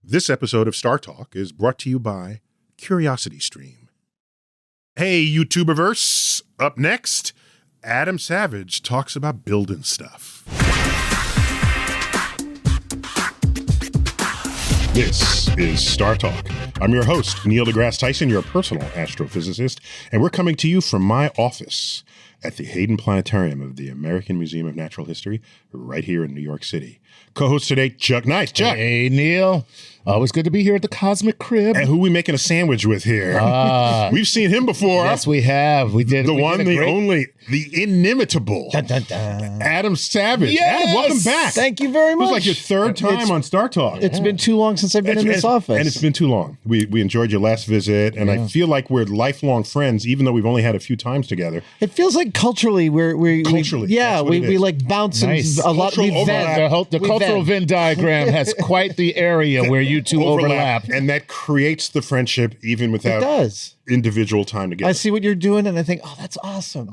This episode of Startalk is brought to you by CuriosityStream. Hey, YouTuberverse! Up next, Adam Savage talks about building stuff. This is Startalk. I'm your host, Neil deGrasse Tyson, your personal astrophysicist, and we're coming to you from my office at the Hayden Planetarium of the American Museum of Natural History right here in New York City. Co-host today, Chuck Nice. Chuck. Hey, Neil. Always good to be here at the Cosmic Crib. And who we making a sandwich with here? We've seen him before. Yes, we have. We did. The only, the inimitable dun, dun, dun. Adam Savage. Yes! Adam, welcome back. Thank you very much. It was like your third time on Startalk. It's been too long since I've been in this office. And it's been too long. We enjoyed your last visit, and I feel like we're lifelong friends, even though we've only had a few times together. It feels like culturally we like bounce Nice. a lot. Cultural overlap. The cultural Venn diagram has quite the area where you two overlap. And that creates the friendship even It without does. individual time together. I see what you're doing, and I think, oh, that's awesome.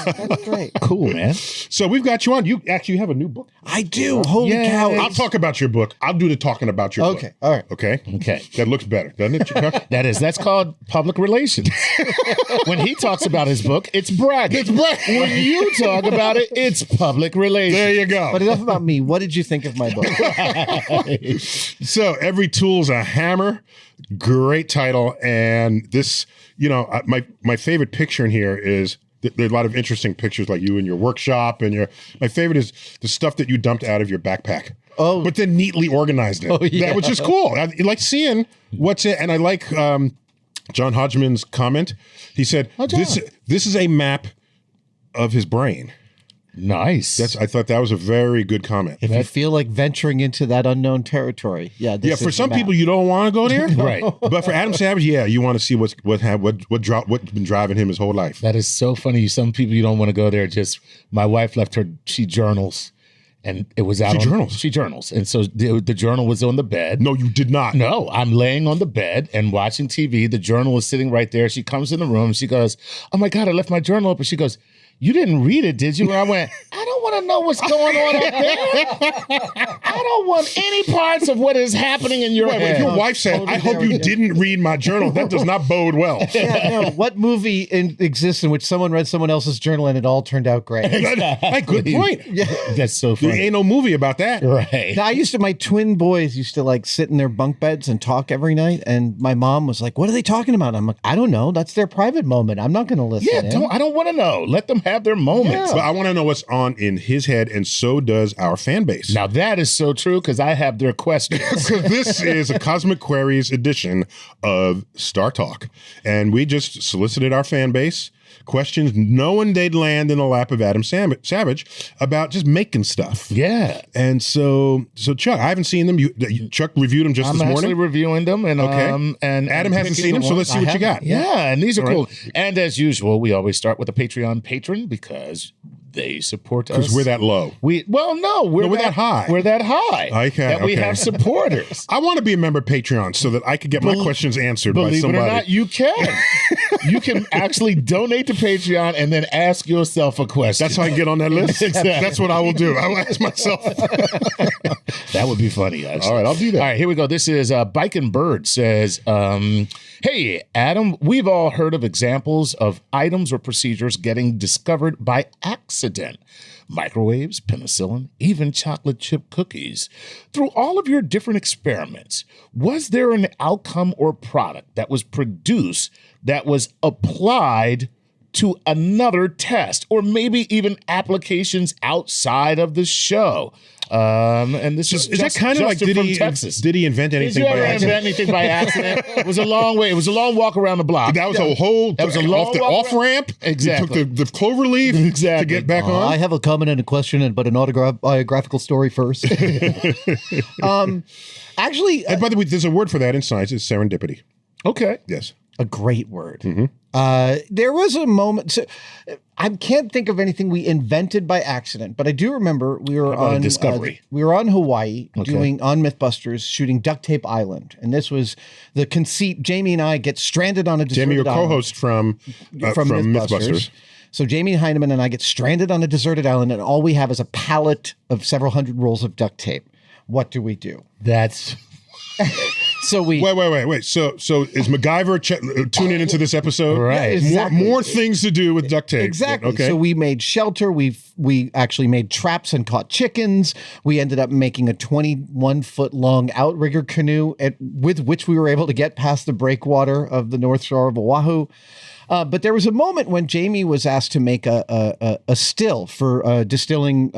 That's great. Cool, man. So we've got you on. You actually have a new book. I do. Holy Yay. cow! I'll talk about your book. I'll do the talking about your book. Okay. All right. Okay? Okay. That looks better, doesn't it, Chuck? That's called public relations. When he talks about his book, it's bragging. It's bragging. When you talk about it, it's public relations. There you go. But enough about me. What did you think of my book? So every tool's a hammer. Great title. And this, my favorite picture in here is there are a lot of interesting pictures like you in your workshop, and my favorite is the stuff that you dumped out of your backpack. Oh. But then neatly organized it. Oh, yeah. That was just cool. I like seeing what's it. And I like John Hodgman's comment. He said, this is a map of his brain. Nice. I thought that was a very good comment. If you feel like venturing into that unknown territory, For some people, you don't want to go there, Right. But for Adam Savage, you want to see what's been driving him his whole life. That is so funny. Some people you don't want to go there. Just my wife left she journals, and it was out. She journals, and so the journal was on the bed. No, you did not. No, I'm laying on the bed and watching TV. The journal is sitting right there. She comes in the room. She goes, "Oh my God, I left my journal open." She goes, "You didn't read it, did you?" And I went, "I don't want to know what's going on up there. I don't want any parts of what is happening in your head." If your wife said, "I hope you didn't read my journal," that does not bode well. Yeah, no. What movie exists in which someone read someone else's journal and it all turned out great? Hey, good point. Yeah. That's so There funny. ain't no movie about that. Right. Now, my twin boys used to like sit in their bunk beds and talk every night. And my mom was like, "What are they talking about?" I'm like, "I don't know. That's their private moment. I'm not going to listen." Yeah, I don't want to know. Let them have their moments. But I want to know what's on in his head, and so does our fan base. Now that is so true because I have their questions. Because this is a Cosmic Queries edition of Star Talk, and we just solicited our fan base questions knowing they'd land in the lap of Adam Savage about just making stuff. Yeah. And so Chuck, I haven't seen them. Chuck reviewed them just this I'm morning. actually reviewing them, and and Adam hasn't seen them, so let's see what you got. Yeah, and these are All cool. right. And as usual, we always start with a Patreon patron because they support us. Because we're that low. We're that high. We're that high. Okay, we okay. have supporters. I want to be a member of Patreon so that I could get my questions answered by Believe somebody. it or not, you can. You can actually donate to Patreon and then ask yourself a question. That's how I get on that list? Exactly. That's what I will do. I will ask myself. That would be funny, actually. All right, I'll do that. All right, here we go. This is Bike and Bird says, hey, Adam, we've all heard of examples of items or procedures getting discovered by accident. Microwaves, penicillin, even chocolate chip cookies. Through all of your different experiments, was there an outcome or product that was produced that was applied to another test, or maybe even applications outside of the show? And this is that kind of like from Texas. Did he invent anything Did you by ever accident? invent anything by accident? It was a long way. It was a long walk around the block. That was a long off ramp. Exactly. You took the clover leaf to get back on. I have a comment and a question, but an autobiographical story first. Actually, And by the way, there's a word for that in science. It's serendipity. Okay. Yes. a great word. Mm-hmm. There was a moment. So I can't think of anything we invented by accident, but I do remember we were on Discovery. We were on Hawaii Okay. doing on MythBusters, shooting Duct Tape Island, and this was the conceit. Jamie and I get stranded on a deserted Jamie, your island. co-host from MythBusters. So Jamie Heineman and I get stranded on a deserted island, and all we have is a pallet of several hundred rolls of duct tape. What do we do? That's So we Wait. So is MacGyver tuning into this episode? Right. Exactly. More things to do with duct tape. Exactly. Okay. So we made shelter. We actually made traps and caught chickens. We ended up making a 21-foot long outrigger canoe with which we were able to get past the breakwater of the North Shore of Oahu. But there was a moment when Jamie was asked to make a still for distilling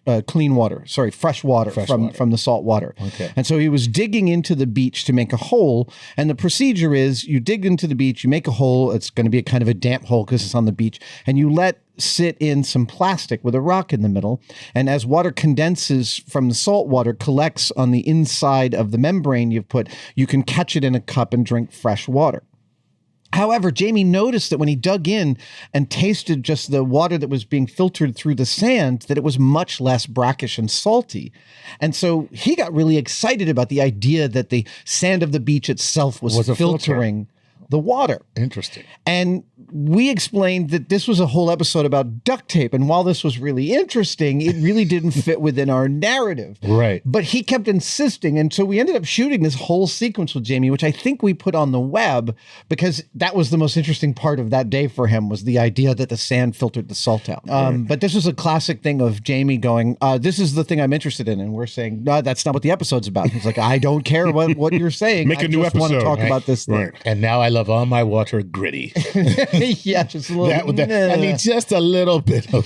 fresh water from the salt water. Okay. And so he was digging into the beach to make a hole. And the procedure is you dig into the beach, you make a hole. It's going to be a kind of a damp hole because it's on the beach. And you let sit in some plastic with a rock in the middle. And as water condenses from the salt water, collects on the inside of the membrane you can catch it in a cup and drink fresh water. However, Jamie noticed that when he dug in and tasted just the water that was being filtered through the sand, that it was much less brackish and salty. And so he got really excited about the idea that the sand of the beach itself was a filtering the water. Interesting. And we explained that this was a whole episode about duct tape. And while this was really interesting, it really didn't fit within our narrative. Right. But he kept insisting. And so we ended up shooting this whole sequence with Jamie, which I think we put on the web because that was the most interesting part of that day for him, was the idea that the sand filtered the salt out. But this was a classic thing of Jamie going, this is the thing I'm interested in. And we're saying, no, that's not what the episode's about. He's like, I don't care what you're saying. Make a new I just want to episode. talk about this thing. Right. And now I love all my water gritty. Yeah, just a little. I need just a little bit of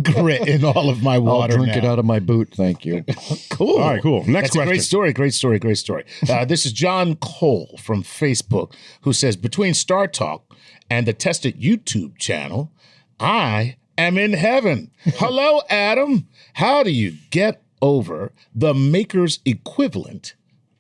grit in all of my I'll water. drink it out of my boot. Thank you. Cool. All right, cool. Next That's question. a great story. Great story. This is John Cole from Facebook, who says, between Startalk and the Tested YouTube channel, I am in heaven. Hello, Adam. How do you get over the maker's equivalent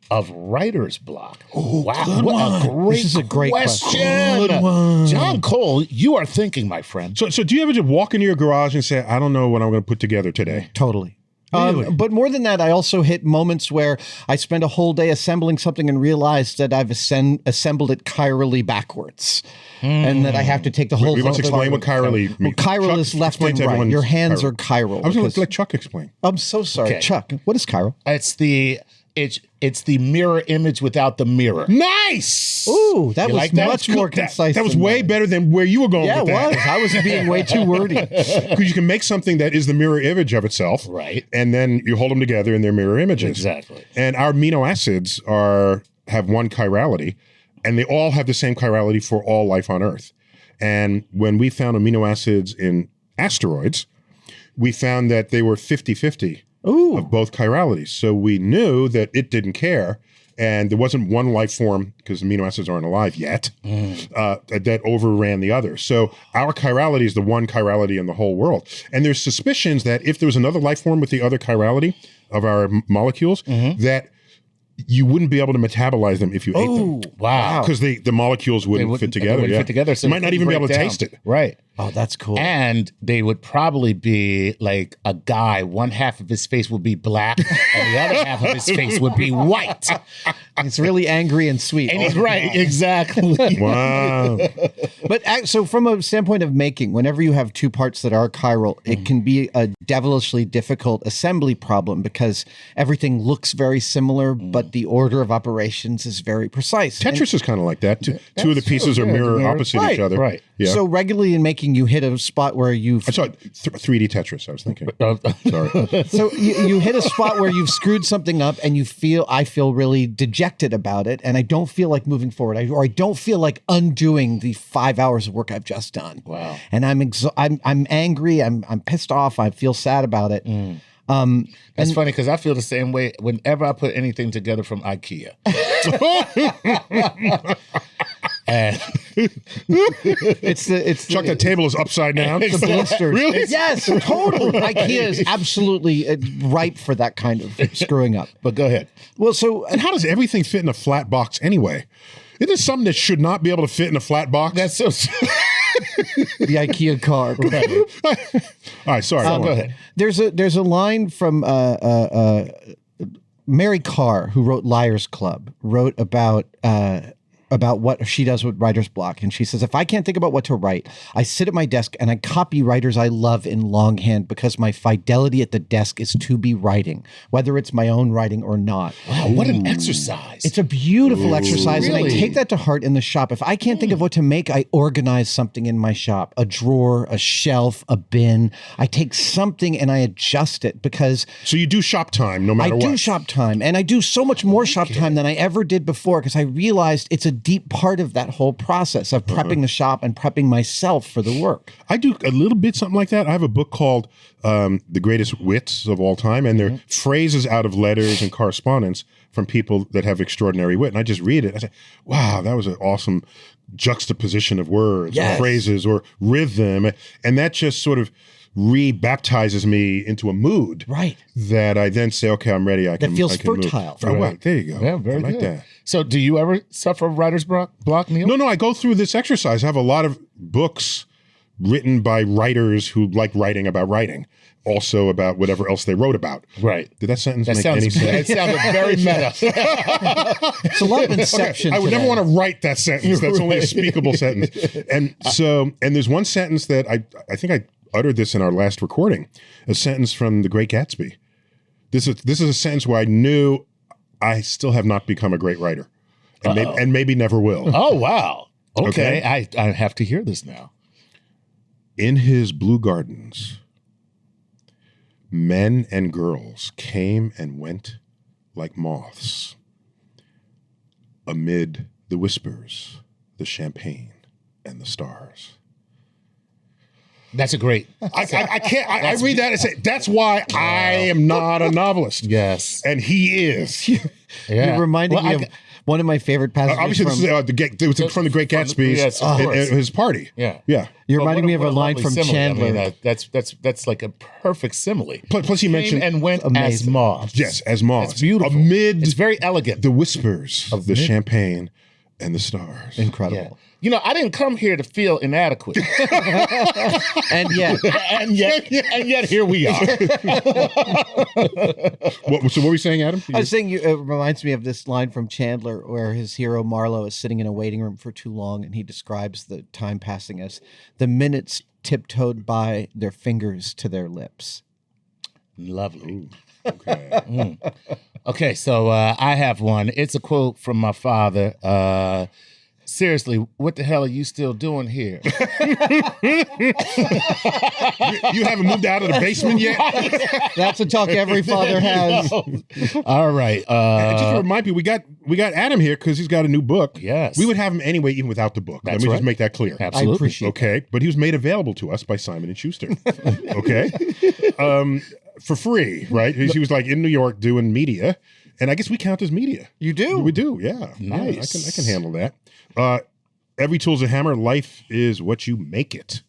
of writer's block? Wow, what a great This is a great question. Good one. John Cole, you are thinking, my friend. So do you ever just walk into your garage and say, I don't know what I'm going to put together today? Totally. Really? But more than that, I also hit moments where I spend a whole day assembling something and realize that I've assembled it chirally backwards. And that I have to take the whole We must thing explain what apart. chirally Well, means. chiral Chuck, is left explain and to right. everyone Your hands chiral. are chiral. I was going because- to let Chuck explain. I'm so sorry. Okay. Chuck, what is chiral? It's the mirror image without the mirror. Nice! Ooh, that You was like that? much more concise. That was than way mine. better than where you were going Yeah, it with that. was. I was being way too wordy. Because you can make something that is the mirror image of itself. Right. And then you hold them together in their mirror images. Exactly. And our amino acids have one chirality, and they all have the same chirality for all life on Earth. And when we found amino acids in asteroids, we found that they were 50-50 of both chiralities. So we knew that it didn't care. And there wasn't one life form, because amino acids aren't alive yet, that overran the other. So our chirality is the one chirality in the whole world. And there's suspicions that if there was another life form with the other chirality of our molecules, that you wouldn't be able to metabolize them if you ate them. Wow. Because the molecules wouldn't fit together. They wouldn't yeah. fit together. So you might not even be able to break taste down. it. Right. Oh, that's cool. And they would probably be like a guy. One half of his face would be black, and the other half of his face would be white. It's really angry and sweet. And he's right, exactly. Wow. But so from a standpoint of making, whenever you have two parts that are chiral, it can be a devilishly difficult assembly problem because everything looks very similar, but the order of operations is very precise. Tetris is kind of like that. Two of the pieces are mirror opposite each other. right. Yeah. So regularly in making, you hit a spot where you've I saw 3D Tetris, I was thinking. Sorry. so you hit a spot where you've screwed something up, and I feel really dejected about it, and I don't feel like moving forward, or I don't feel like undoing the 5 hours of work I've just done. Wow. And I'm angry. I'm pissed off. I feel sad about it. That's funny because I feel the same way whenever I put anything together from IKEA. And It's Chuck, that table is upside down. the blisters. Really? Yes, totally. IKEA is absolutely ripe for that kind of screwing up. but go ahead. Well, so And how does everything fit in a flat box anyway? Isn't it something that should not be able to fit in a flat box? That's so. the IKEA car. All right, sorry. Go ahead. There's a line from Mary Carr, who wrote Liars Club, wrote about about what she does with writer's block. And she says, if I can't think about what to write, I sit at my desk and I copy writers I love in longhand because my fidelity at the desk is to be writing, whether it's my own writing or not. Wow, what an exercise. It's a beautiful exercise, and I Really? take that to heart in the shop. If I can't think of what to make, I organize something in my shop, a drawer, a shelf, a bin. I take something and I adjust it because So you do shop time no matter I what. do shop time, and I do so much more shop time than I ever did before because I realized it's a deep part of that whole process of prepping the shop and prepping myself for the work. I do a little bit something like that. I have a book called The Greatest Wits of All Time, and they're phrases out of letters and correspondence from people that have extraordinary wit. And I just read it. I say, wow, that was an awesome juxtaposition of words or Yes. phrases or rhythm. And that just sort of re-baptizes me into a mood Right. that I then say, okay, I'm ready. I can feels I can move. fertile. Oh, wow, there you go. Yeah, very I like good. that. So do you ever suffer writer's block, Neil? No, I go through this exercise. I have a lot of books written by writers who like writing about writing, also about whatever else they wrote about. Right. Did that sentence That make sounds, any sense? it sounded very meta. It's a lot of inception. I would never today. want to write that sentence. That's only a speakable sentence. And so, and there's one sentence that I think I uttered this in our last recording, a sentence from The Great Gatsby. This is a sentence where I knew I still have not become a great writer, and maybe never will. Oh, wow. Okay. Okay. I have to hear this now. In his blue gardens, men and girls came and went like moths amid the whispers, the champagne, and the stars. That's a great. I can't. I read that and say that's why I am not a novelist. Yes. And he is. Yeah. You're reminding me of one of my favorite passages. Obviously, from, this is from the Great Gatsby's yes, of course. his party. Yeah. Yeah. You're Well, reminding me of a line lovely from simile. Chandler. I mean, that's like a perfect simile. Plus, he Came mentioned and went as Amazing. moths. yes, as moths. It's beautiful. Amid It's very elegant. the whispers of the champagne and the stars. Incredible. Yeah. You know, I didn't come here to feel inadequate, And yet, and yet here we are. So what were you saying, Adam? I was saying it reminds me of this line from Chandler where his hero Marlowe is sitting in a waiting room for too long and he describes the time passing as the minutes tiptoed by their fingers to their lips. Lovely. Okay. Okay, so I have one. It's a quote from my father. Seriously, what the hell are you still doing here? You haven't moved out of the basement yet? That's a talk every father has. All right. And just to remind people, we got Adam here because he's got a new book. Yes. We would have him anyway, even without the book. That's Let me right. just make that clear. Absolutely. I appreciate Okay, but he was made available to us by Simon and Schuster. Okay, for free, right? He was like in New York doing media, and I guess we count as media. You do? We do, yeah. Nice. Yeah, I can handle that. Every tool's a hammer. Life is what you make it.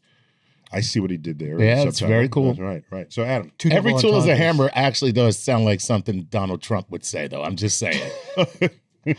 I see what he did there. Yeah, it's Subtitle. very cool. That's right. So Adam, Two Every double tool is a entendres. hammer actually does sound like something Donald Trump would say, though. I'm just saying.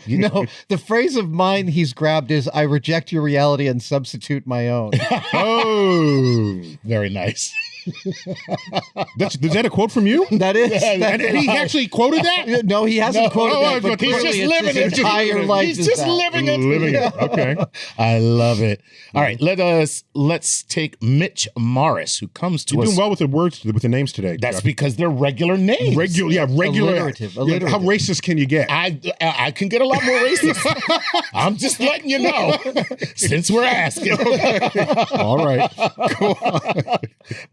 You know, the phrase of mine he's grabbed is I reject your reality and substitute my own. oh, Very nice. is that a quote from you? That is. And he actually quoted that. No, he hasn't quoted Oh, that, but but he's clearly just it's living his it. entire life. He's is just that. living it. Living it. Okay. I love it. All right, let's take Mitch Morris, who comes to You're us. doing well with the words, with the names today. That's Chuck. because they're regular names. regular. Alliterative, Yeah, alliterative. how racist can you get? I can get a lot more racist. I'm just letting you know, since we're asking. All right.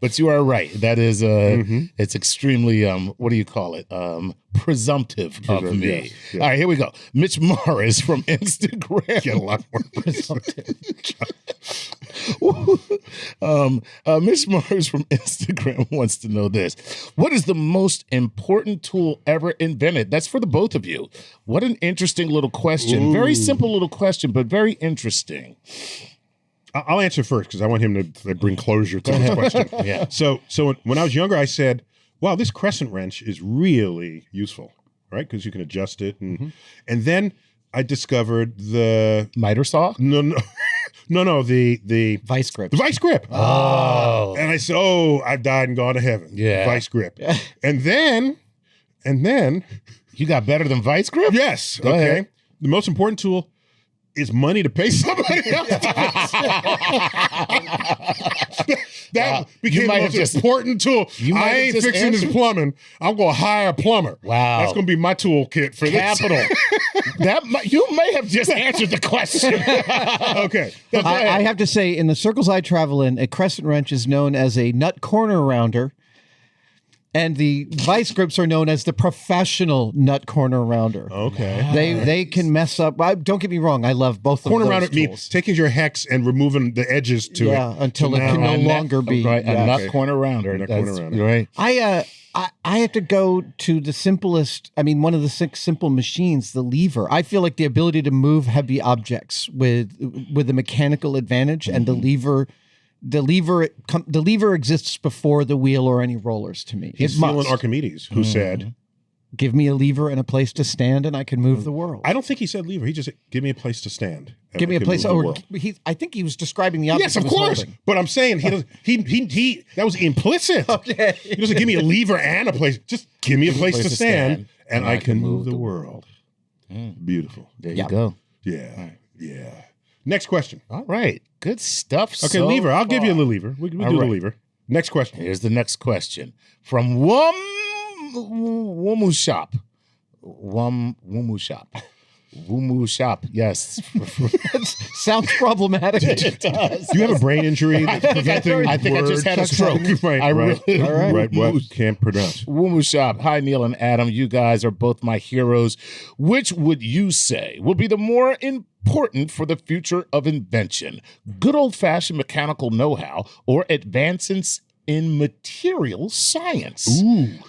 But you are right. That is it's extremely what do you call it? Presumptive of me. yes. All right, here we go. Mitch Morris from Instagram. Get a lot more. Mitch Morris from Instagram wants to know this. What is the most important tool ever invented? That's for the both of you. What an interesting little question. Very simple little question, but very interesting. I'll answer first because I want him to bring closure to this question. Yeah. So when I was younger, I said, "Wow, this crescent wrench is really useful, right? Because you can adjust it." And then I discovered the Miter saw? no the Vice grip. vice grip. Oh. And I said, "Oh, I've died and gone to heaven." Yeah. Vice grip. And then You got better than vice grip? yes, Go okay. ahead. The most important tool is money to pay somebody else. That became the most important tool. I ain't fixing this plumbing. I'm going to hire a plumber. Wow. That's going to be my toolkit for Capital. You may have just answered the question. Okay. I have to say, in the circles I travel in, a crescent wrench is known as a nut corner rounder. And the vice grips are known as the professional nut corner rounder. Okay. They can mess up. Don't get me wrong. I love both of Corner those rounder tools. means taking your hex and removing the edges to it. Until it can no longer be. Right, a yeah. nut corner rounder. Nut corner rounder. Right. I have to go to the simplest. I mean, one of the 6 simple machines, the lever. I feel like the ability to move heavy objects with a mechanical advantage, and the lever exists before the wheel or any rollers to me. He's stealing Archimedes, who said, "Give me a lever and a place to stand, and I can move the world." I don't think he said lever. He just said, give me a place to stand. Give me a place. I think he was describing the object. Yes, of he was course. holding. But I'm saying he doesn't. He that was implicit. Okay. He doesn't give me a lever and a place. Just give me a place to stand, and I can move the world. Beautiful. There you go. Yeah. Yeah. Next question. All right. Good stuff. Okay, lever. I'll give you a little lever. We do the lever. Next question. Here's the next question from Wumu Shop. Wumu Shop. Yes. Sounds problematic. It does. Do you have a brain injury that's preventing I think I just had a stroke. Right. I really. All right. Right. What? Can't pronounce. Wumu Shop. Hi, Neil and Adam. You guys are both my heroes. Which would you say will be the more important for the future of invention? Good old-fashioned mechanical know-how or advancements in material science,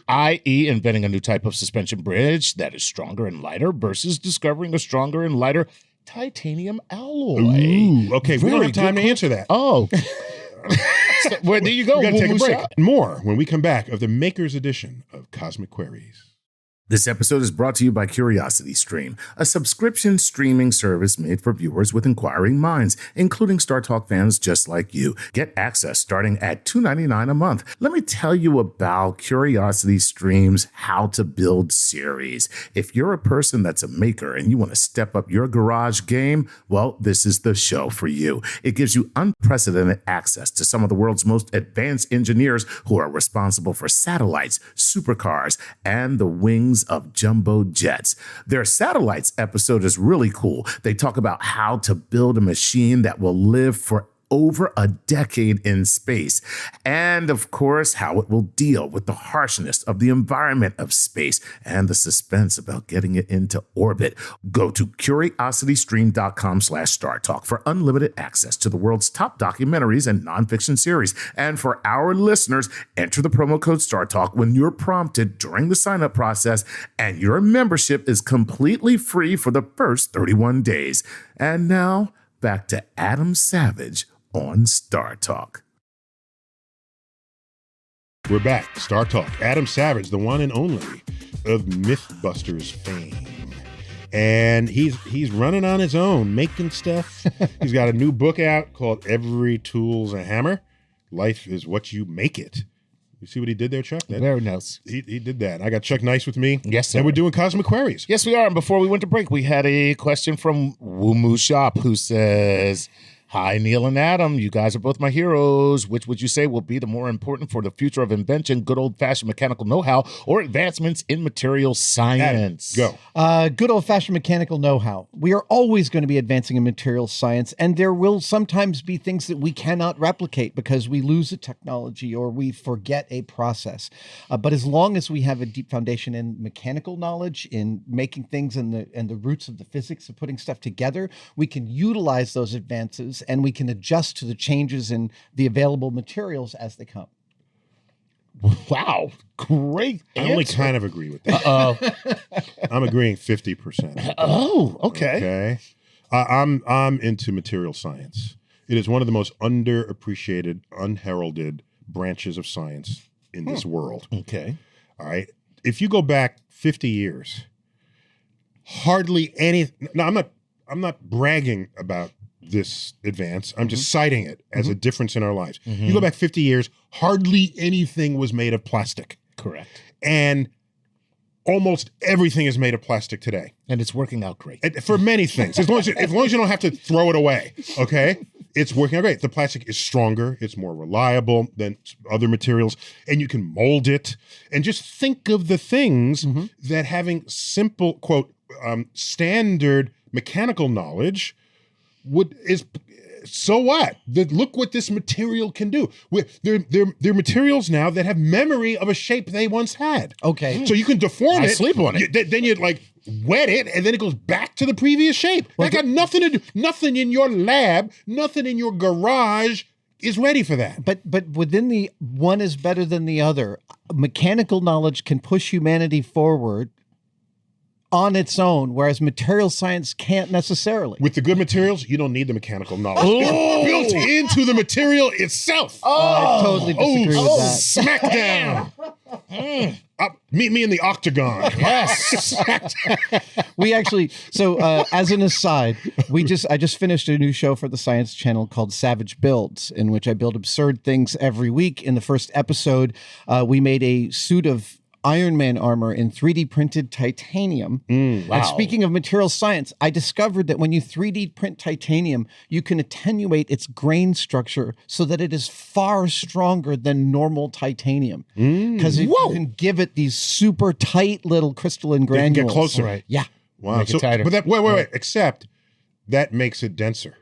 i.e. inventing a new type of suspension bridge that is stronger and lighter versus discovering a stronger and lighter titanium alloy. Ooh. Okay. We don't have Very time good to answer that. Oh. So, well, there you go. We're going to take a Wumu break. Shop. More when we come back of the Maker's Edition of Cosmic Queries. This episode is brought to you by CuriosityStream, a subscription streaming service made for viewers with inquiring minds, including Startalk fans just like you. Get access starting at $2.99 a month. Let me tell you about CuriosityStream's How to Build series. If you're a person that's a maker and you want to step up your garage game, well, this is the show for you. It gives you unprecedented access to some of the world's most advanced engineers who are responsible for satellites, supercars, and the wings of jumbo jets. Their satellites episode is really cool. They talk about how to build a machine that will live for over a decade in space. And of course, how it will deal with the harshness of the environment of space and the suspense about getting it into orbit. Go to curiositystream.com/StarTalk for unlimited access to the world's top documentaries and nonfiction series. And for our listeners, enter the promo code StarTalk when you're prompted during the sign-up process, and your membership is completely free for the first 31 days. And now, back to Adam Savage on Startalk. We're back. Star Talk. Adam Savage, the one and only of Mythbusters fame. And he's running on his own, making stuff. He's got a new book out called Every Tool's a Hammer. Life is what you make it. You see what he did there, Chuck? Very nice. He did that. I got Chuck Nice with me. Yes, sir. And we're doing Cosmic Queries. Yes, we are. And before we went to break, we had a question from Wumu Shop who says, hi, Neil and Adam. You guys are both my heroes. Which would you say will be the more important for the future of invention, good old-fashioned mechanical know-how, or advancements in material science? Adam, go. Good old-fashioned mechanical know-how. We are always going to be advancing in material science, and there will sometimes be things that we cannot replicate because we lose a technology or we forget a process. But as long as we have a deep foundation in mechanical knowledge, in making things and the roots of the physics of putting stuff together, we can utilize those advances and we can adjust to the changes in the available materials as they come. Wow. Great I only answer. kind of agree with that. I'm agreeing 50%. Oh, okay. Okay. I'm into material science. It is one of the most underappreciated, unheralded branches of science in this world. Okay. All right. If you go back 50 years, hardly any. Now, I'm not bragging about this advance. I'm just citing it as a difference in our lives. You go back 50 years, hardly anything was made of plastic. Correct. And almost everything is made of plastic today. And it's working out great. For many things. As long as you don't have to throw it away, okay? It's working out great. The plastic is stronger. It's more reliable than other materials, and you can mold it. And just think of the things that having simple, quote, standard mechanical knowledge is. So what? Look what this material can do. They're materials now that have memory of a shape they once had. Okay. So you can deform it. sleep on it. Then you like wet it, and then it goes back to the previous shape. That got nothing to do. Nothing in your lab, nothing in your garage is ready for that. But within the one is better than the other. Mechanical knowledge can push humanity forward on its own, whereas material science can't necessarily. With the good materials, you don't need the mechanical knowledge. It's built into the material itself. I totally disagree with that. Smackdown. Meet me in the octagon. Yes. We actually, as an aside, I just finished a new show for the Science Channel called Savage Builds, in which I build absurd things every week. In the first episode, we made a suit of Iron Man armor in 3D printed titanium. Wow. And speaking of material science, I discovered that when you 3D print titanium, you can attenuate its grain structure so that it is far stronger than normal titanium. Because you can give it these super tight little crystalline They can granules. get closer. Right. Yeah. Wow. Make it tighter. But wait. Except that makes it denser.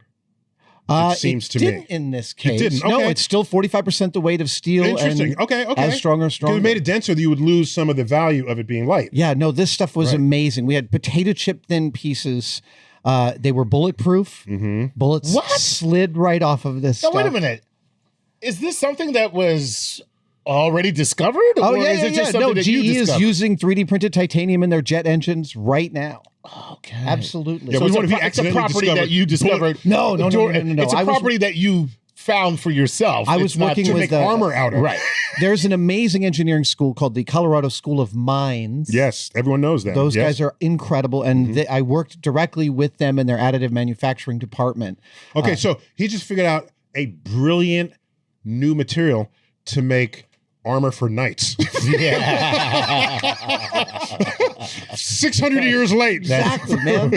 It seems to me. It didn't in this case. didn't, No, okay. it's still 45% the weight of steel. Interesting. And Okay. as stronger and If stronger. you made it denser, you would lose some of the value of it being light. Yeah, no, this stuff was Right. amazing. We had potato chip thin pieces. They were bulletproof. Bullets slid right off of this Now, stuff. wait a minute. Is this something that was already discovered? Oh, or yeah, is yeah, it yeah. just something No, that GE you is discovered? using 3D printed titanium in their jet engines right now. Okay. Absolutely. Yeah, So but it's what if you it's a accidentally property discovered that you discovered. No. It's a I was- property that you found for yourself. I was It's not working to with make the- Armor out of it. Right. There's an amazing engineering school called the Colorado School of Mines. Yes, everyone knows that. Those Yes. guys are incredible. And I worked directly with them in their additive manufacturing department. Okay, so he just figured out a brilliant new material to make armor for knights. 600 years late. Exactly, man.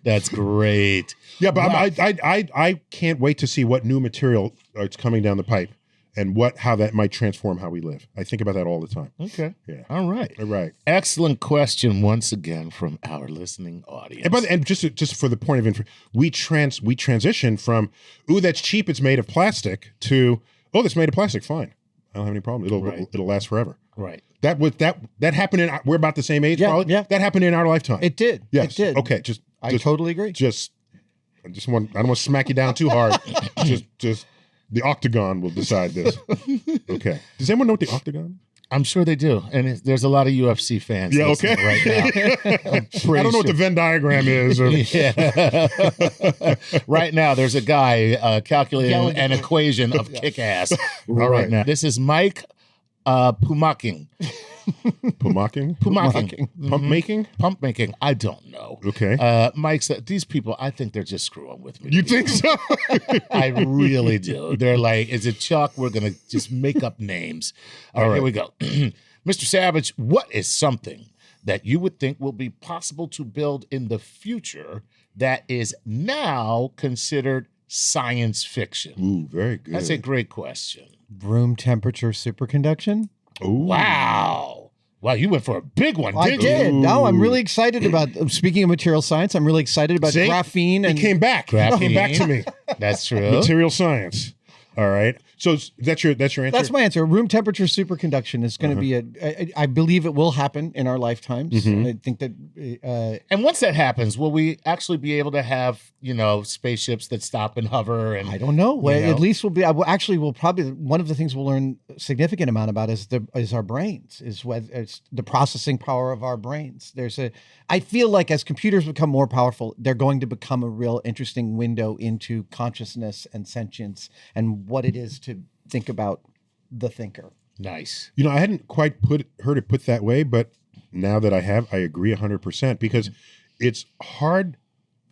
That's great. Yeah, but I can't wait to see what new material is coming down the pipe and how that might transform how we live. I think about that all the time. Okay. Yeah. All right. All right. Excellent question once again from our listening audience. And just for the point of info, we transition from that's cheap, it's made of plastic, to that's made of plastic, fine. I don't have any problem. It'll last forever. Right. That happened we're about the same age, Yeah, probably. yeah. That happened in our lifetime. It did. Yes. It did. Okay. I totally agree. I don't want to smack you down too hard. just the octagon will decide this. Okay. Does anyone know what the octagon? I'm sure they do. And there's a lot of UFC fans Yeah, listening okay. right now. I don't know what the Venn diagram is. Or, Yeah. Right now, there's a guy calculating an equation of kick-ass right now. This is Mike Pumaking. Pumaking? Pumaking. Pump making? Pump making. I don't know. Okay. Mike said, these people, I think they're just screwing with me. You think so? I really do. They're like, is it Chuck? We're going to just make up names. All right, here we go. Mr. Savage, what is something that you would think will be possible to build in the future that is now considered science fiction? Ooh, very good. That's a great question. Room temperature superconduction? Ooh. Wow. Wow, you went for a big one, I didn't did. you? No, I'm really excited about, speaking of material science, I'm really excited about See? graphene. It And came back. It came back to me. That's true. Material science. All right. So that's your answer? That's my answer. Room temperature superconduction is going to be I believe it will happen in our lifetimes. I think that And once that happens, will we actually be able to have, spaceships that stop and hover? And I don't know. You know? At least we'll probably, one of the things we'll learn a significant amount about is our brains, is whether it's the processing power of our brains. I feel like as computers become more powerful, they're going to become a real interesting window into consciousness and sentience and what it is to think about the thinker. Nice. I hadn't quite heard it put that way, but now that I have, I agree 100% because it's hard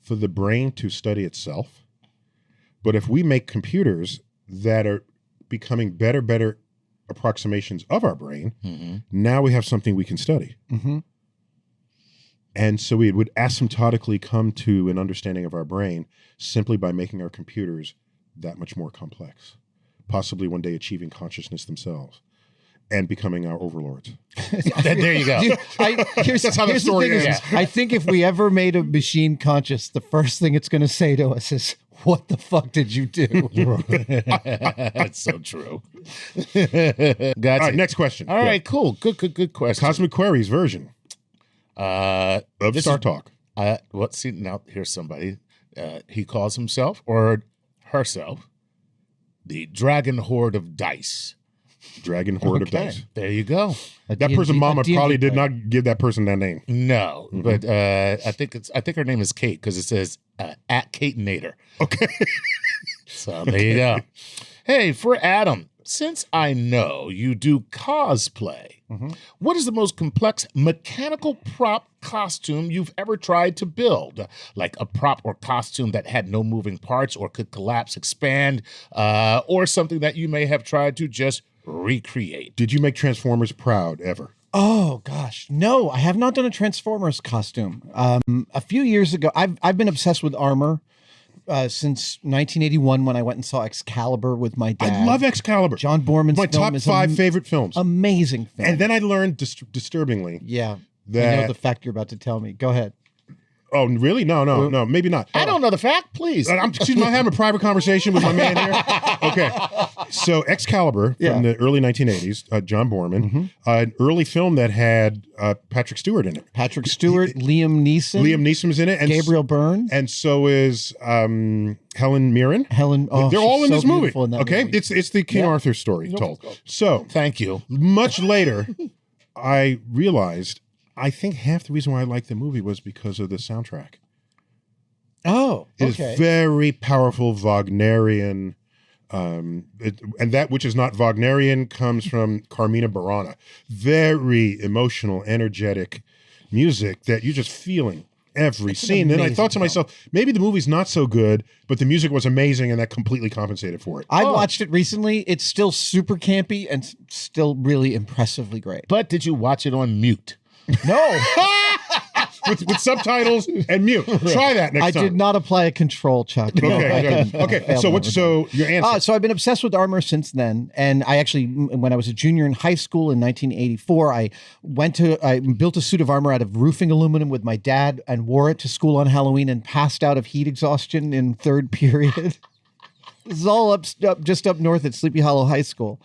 for the brain to study itself. But if we make computers that are becoming better approximations of our brain, now we have something we can study. And so we would asymptotically come to an understanding of our brain simply by making our computers that much more complex, possibly one day achieving consciousness themselves and becoming our overlords. There you go. That's how the story ends. I think if we ever made a machine conscious, the first thing it's going to say to us is, "What the fuck did you do?" That's so true. Gotcha. All right, next question. All right, cool. Good question. Cosmic Queries version of Startalk. See, now here's somebody. He calls himself or herself the Dragon Horde of Dice. Dragon Horde of Dice. There you go. That person, mama, probably did not give that person that name. No, but I think her name is Kate because it says at Kate Nader. Okay. So there you go. Hey, for Adam, since I know you do cosplay, what is the most complex mechanical prop costume you've ever tried to build? Like a prop or costume that had no moving parts or could collapse, expand, or something that you may have tried to just recreate. Did you make Transformers proud ever? Oh gosh, no, I have not done a Transformers costume. A few years ago, I've been obsessed with armor since 1981 when I went and saw Excalibur with my dad. I love Excalibur. John Borman's my film top is 5 favorite films. Amazing film. And then I learned disturbingly. Yeah, that I know the fact you're about to tell me. Go ahead. Oh, really? No, maybe not. I don't know the fact, please. Excuse me, I'm having a private conversation with my man here. Okay. So Excalibur from the early 1980s, John Borman, an early film that had Patrick Stewart in it. Patrick Stewart, Liam Neeson. Liam Neeson's in it. And Gabriel Byrne. And so is Helen Mirren. They're all in so this movie. In that okay? movie. It's the King Arthur story told. So thank you. Much later, I realized I think half the reason why I liked the movie was because of the soundtrack. Oh, okay. It is very powerful Wagnerian, and that which is not Wagnerian comes from Carmina Burana. Very emotional, energetic music that you're just feeling every scene. Then I thought to myself, maybe the movie's not so good, but the music was amazing, and that completely compensated for it. I watched it recently. It's still super campy and still really impressively great. But did you watch it on mute? No. with subtitles and mute. Try that next time. I did not apply a control, Chuck. Okay. So your answer? So I've been obsessed with armor since then, and I actually, when I was a junior in high school in 1984, I built a suit of armor out of roofing aluminum with my dad and wore it to school on Halloween and passed out of heat exhaustion in third period. This is all just up north at Sleepy Hollow High School.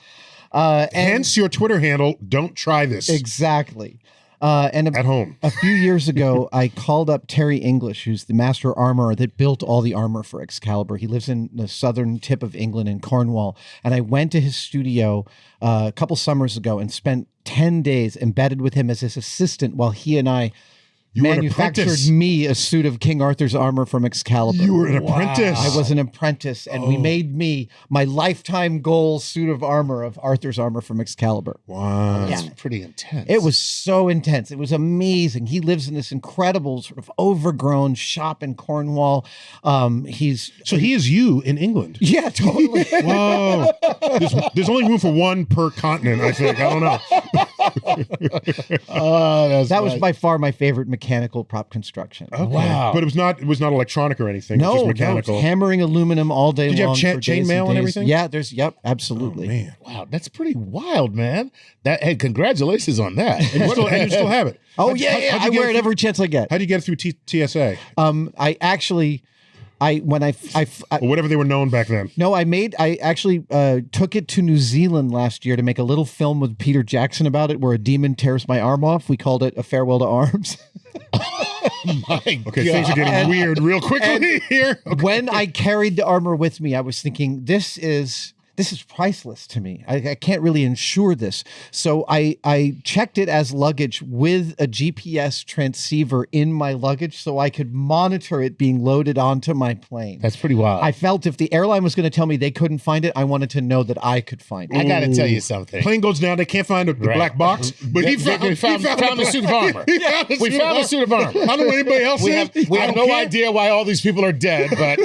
Hence your Twitter handle. Don't try this. Exactly. And at home. A few years ago, I called up Terry English, who's the master armorer that built all the armor for Excalibur. He lives in the southern tip of England in Cornwall. And I went to his studio a couple summers ago and spent 10 days embedded with him as his assistant while he and I manufactured me a suit of King Arthur's armor from Excalibur. You were an apprentice. I was an apprentice, and we made me my lifetime goal suit of armor of Arthur's armor from Excalibur. Wow. That's pretty intense. It was so intense. It was amazing. He lives in this incredible sort of overgrown shop in Cornwall. He is you in England. Yeah, totally. Whoa. There's only room for one per continent, I think. I don't know. That was by far my favorite mechanical prop construction. Okay. Wow. But it was not electronic or anything. No, it was just mechanical. No, hammering aluminum all day long. Did you have chainmail and everything? Yeah, absolutely. Oh, man. Wow, that's pretty wild, man. Hey, congratulations on that. And you still have it. Oh, yeah. I wear it every chance I get. How do you get it through TSA? Or whatever they were known back then. No, I actually took it to New Zealand last year to make a little film with Peter Jackson about it, where a demon tears my arm off. We called it A Farewell to Arms. Okay, things are getting weird real quickly here. Okay. When I carried the armor with me, I was thinking, this is priceless to me. I can't really insure this. So I checked it as luggage with a GPS transceiver in my luggage so I could monitor it being loaded onto my plane. That's pretty wild. I felt if the airline was going to tell me they couldn't find it, I wanted to know that I could find it. I got to tell you something. Plane goes down, they can't find the black box, but we found the suit of armor. We found the suit of armor. I don't know anybody else. We have no idea why all these people are dead, but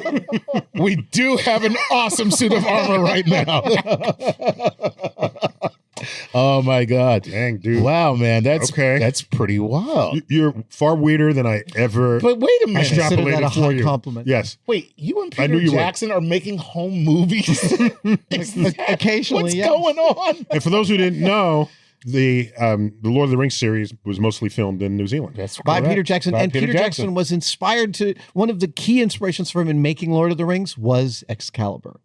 we do have an awesome suit of armor right now. Oh my God. Dang, dude. Wow, man. That's Okay. That's pretty wild. You're far weirder than I ever But wait a minute. Consider that a extrapolated for hot you. compliment. Yes. Wait, you and I knew Peter you would. Jackson are making home movies? Occasionally, What's yes. going on? And for those who didn't know, the Lord of the Rings series was mostly filmed in New Zealand. That's By correct. Peter Jackson. By And Peter Jackson was inspired to, one of the key inspirations for him in making Lord of the Rings was Excalibur.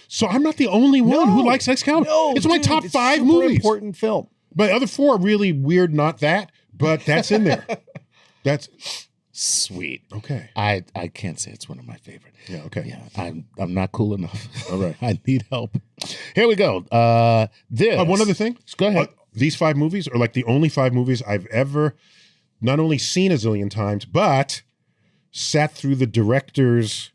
So I'm not the only one who No. likes Excalibur. No, it's my dude, top it's 5 super movies. important film. My other 4 are really weird, not that, but that's in there. That's Sweet. okay. I can't say it's one of my favorite. Yeah, okay. Yeah, I'm not cool enough. All right. I need help. Here we go. This. One other thing. Go ahead. These 5 movies are like the only 5 movies I've ever not only seen a zillion times, but sat through the director's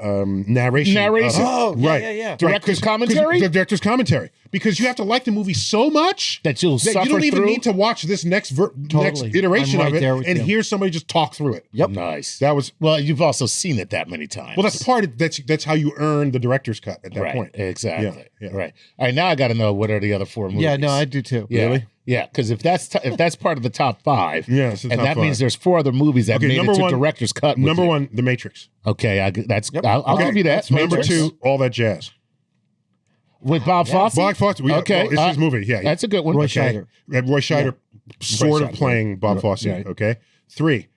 narration. Narration? Oh, yeah, right. yeah, yeah. Right, Director's 'cause commentary? The director's commentary. Because you have to like the movie so much That you'll that suffer you don't even through? need to watch this next Totally. iteration I'm of right it there with and you. hear somebody just talk through it. Yep. Nice. That was Well, you've also seen it that many times. well. That's part of that's how you earn the director's cut at that right. point. Exactly. Yeah, yeah. Right. All right. Now I got to know what are the other 4 movies. Yeah, no, I do too. Yeah. Really? Yeah, because if that's part of the top 5, Yeah, it's the and top that 5. means there's 4 other movies that Okay, made number it to one- director's cut. with Number you. 1, The Matrix. Okay, I'll Okay. give you that. Number Matrix. 2, All That Jazz. with Bob Fosse. Bob Fosse. Okay, it's his movie. Yeah, That's a good one. Roy Okay. Scheider. Roy Scheider sort Roy of Scheider, playing Bob Fosse. right. Okay. 3,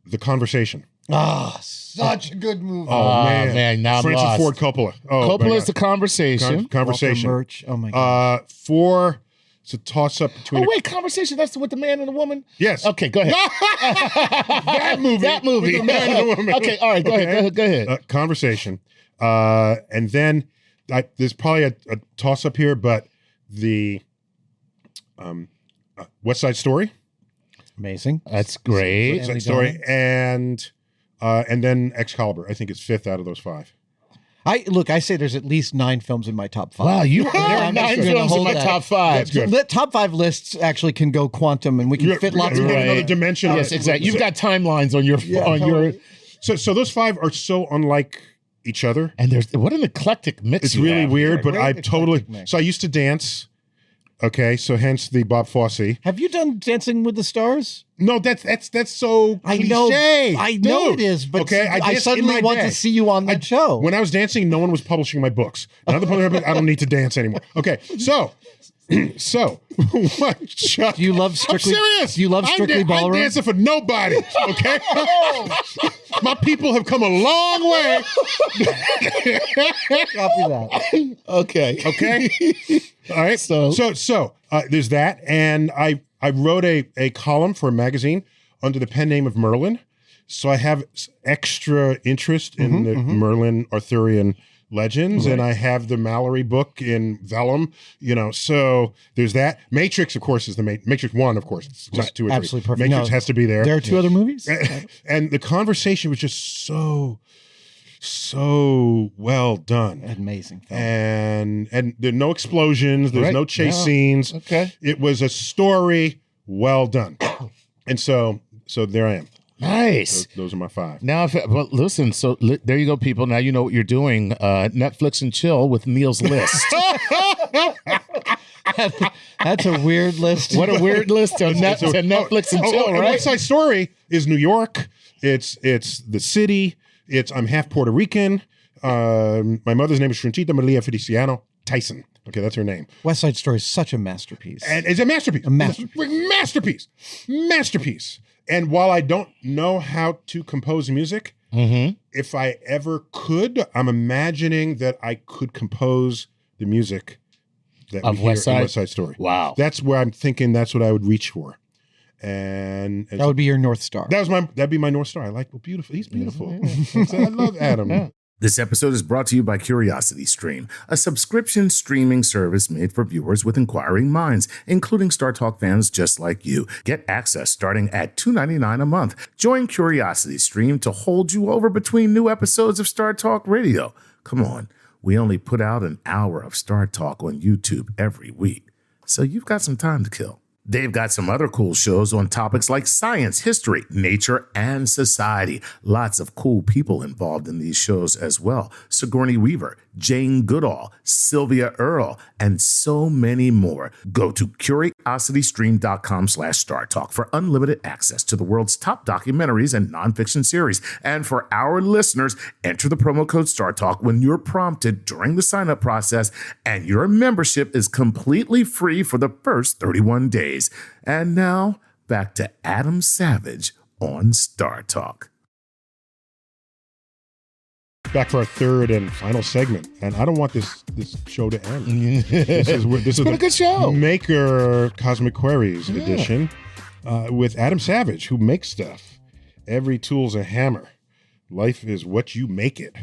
The Conversation. Ah, such a good movie. Oh man, now I'm Francis lost. Ford Coppola. Oh, my Coppola's God. The Conversation. Conversation. Walter Murch. Oh my god. 4. It's a toss up between. Oh wait, Conversation. That's with the man and the woman. Yes. Okay, go ahead. that movie. That movie. With the man and the woman. Okay, all right, go ahead. Go ahead. Conversation. And then there's probably a toss up here, but the West Side Story. Amazing. That's great. West Stanley Side Story, Donen. and then Excalibur. I think it's 5th out of those 5. I say there's at least 9 films in my top 5. Wow, you I'm there are just 9 gonna films in hold my that. top 5. That's good. The top 5 lists actually can go quantum, and we can fit lots of we got Right. another dimension. on Yes, it. exactly. You've got timelines on your totally. So those 5 are so unlike each other. and there's what an eclectic mix. It's you really have weird, here. but Great I eclectic totally. mix. So I used to dance. Okay, so hence the Bob Fosse. Have you done Dancing with the Stars? No, that's so I cliche. know, I know dude. it is, but okay, I danced in suddenly my want day. to see you on that show. When I was dancing, no one was publishing my books. Now the publishing, I don't need to dance anymore. Okay, so what? Do you love Strictly? I'm serious. Do you love Strictly Ballroom? I'm dancing for nobody. Okay, my people have come a long way. Copy that. Okay. Okay. All right. So there's that, and I wrote a column for a magazine under the pen name of Merlin. So I have extra interest in the Merlin Arthurian legends, and I have the Mallory book in vellum. So there's that. Matrix, of course, is the Matrix 1. Of course, it's just 2 or 3. Absolutely perfect. Matrix No, has to be there. There are 2 other movies. And the conversation was just so well done. Amazing film. And there are no explosions. There's Right. no chase No. scenes. Okay. It was a story well done. And so there I am. Nice. Those are my 5. Now, well, listen. So there you go, people. Now you know what you're doing. Netflix and chill with Neil's list. That's a weird list. What a weird list to Netflix and chill, and right? West Side Story is New York. It's the city. I'm half Puerto Rican. My mother's name is Shrinchita Maria Feliciano Tyson. Okay, that's her name. West Side Story is such a masterpiece. And it's a masterpiece. Masterpiece. And while I don't know how to compose music, if I ever could, I'm imagining that I could compose the music that Of we hear West in Side? West Side Story. Wow. That's where I'm thinking that's what I would reach for. And that would be your North Star. that'd be my North Star. I like, well, beautiful. He's beautiful. I love Adam. This episode is brought to you by CuriosityStream, a subscription streaming service made for viewers with inquiring minds, including Startalk fans just like you. Get access starting at $2.99 a month. Join CuriosityStream to hold you over between new episodes of Startalk Radio. Come on, we only put out an hour of Startalk on YouTube every week, so you've got some time to kill. They've got some other cool shows on topics like science, history, nature, and society. Lots of cool people involved in these shows as well. Sigourney Weaver, Jane Goodall, Sylvia Earle, and so many more. Go to curiositystream.com/StarTalk for unlimited access to the world's top documentaries and nonfiction series. And for our listeners, enter the promo code StarTalk when you're prompted during the sign-up process, and your membership is completely free for the first 31 days. And now, back to Adam Savage on StarTalk. Back for our third and final segment, and I don't want this show to end. This is a good show. Maker Cosmic Queries edition with Adam Savage, who makes stuff. Every tool's a hammer. Life is what you make it.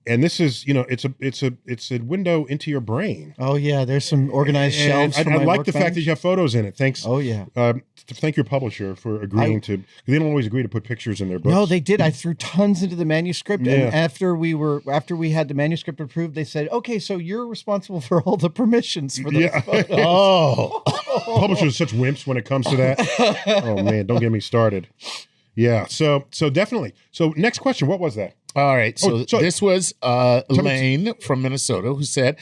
And this is, it's a window into your brain. Oh yeah, there's some organized shelves. I like the fact that you have photos in it. Thanks. Oh yeah. To thank your publisher for agreeing to. They don't always agree to put pictures in their books. No, they did. I threw tons into the manuscript, and after we had the manuscript approved, they said, "Okay, so you're responsible for all the permissions for those photos." Oh, publishers are such wimps when it comes to that. Oh man, don't get me started. Yeah. So definitely. So next question. What was that? All right. So this was Lane from Minnesota who said,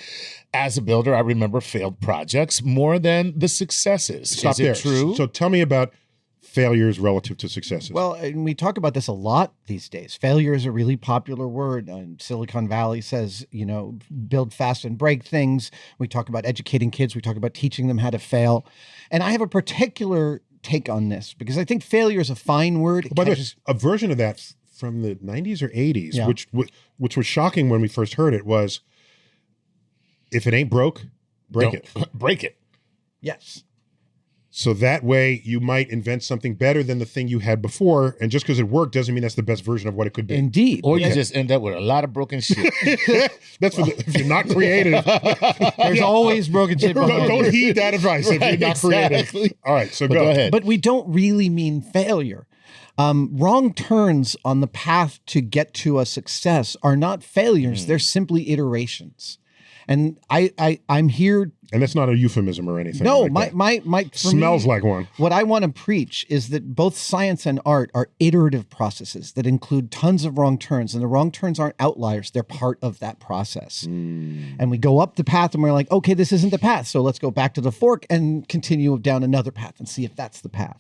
as a builder, I remember failed projects more than the successes. Stop there. Is it true? So tell me about failures relative to successes. Well, and we talk about this a lot these days. Failure is a really popular word. Silicon Valley says, build fast and break things. We talk about educating kids. We talk about teaching them how to fail. And I have a particular take on this because I think failure is a fine word. By the way, a version of that from the 90s or 80s, which was shocking when we first heard it, was if it ain't broke, break it. Break it. Yes. So that way you might invent something better than the thing you had before. And just because it worked doesn't mean that's the best version of what it could be. Indeed. Or you just end up with a lot of broken shit. That's if you're not creative. There's always broken shit behind Don't it. heed that advice if you're not creative. All right, so go ahead. But we don't really mean failure. Wrong turns on the path to get to a success are not failures. They're simply iterations. And I'm here. And that's not a euphemism or anything. No, like my smells like one. What I want to preach is that both science and art are iterative processes that include tons of wrong turns, and the wrong turns aren't outliers. They're part of that process. And we go up the path and we're like, okay, this isn't the path. So let's go back to the fork and continue down another path and see if that's the path.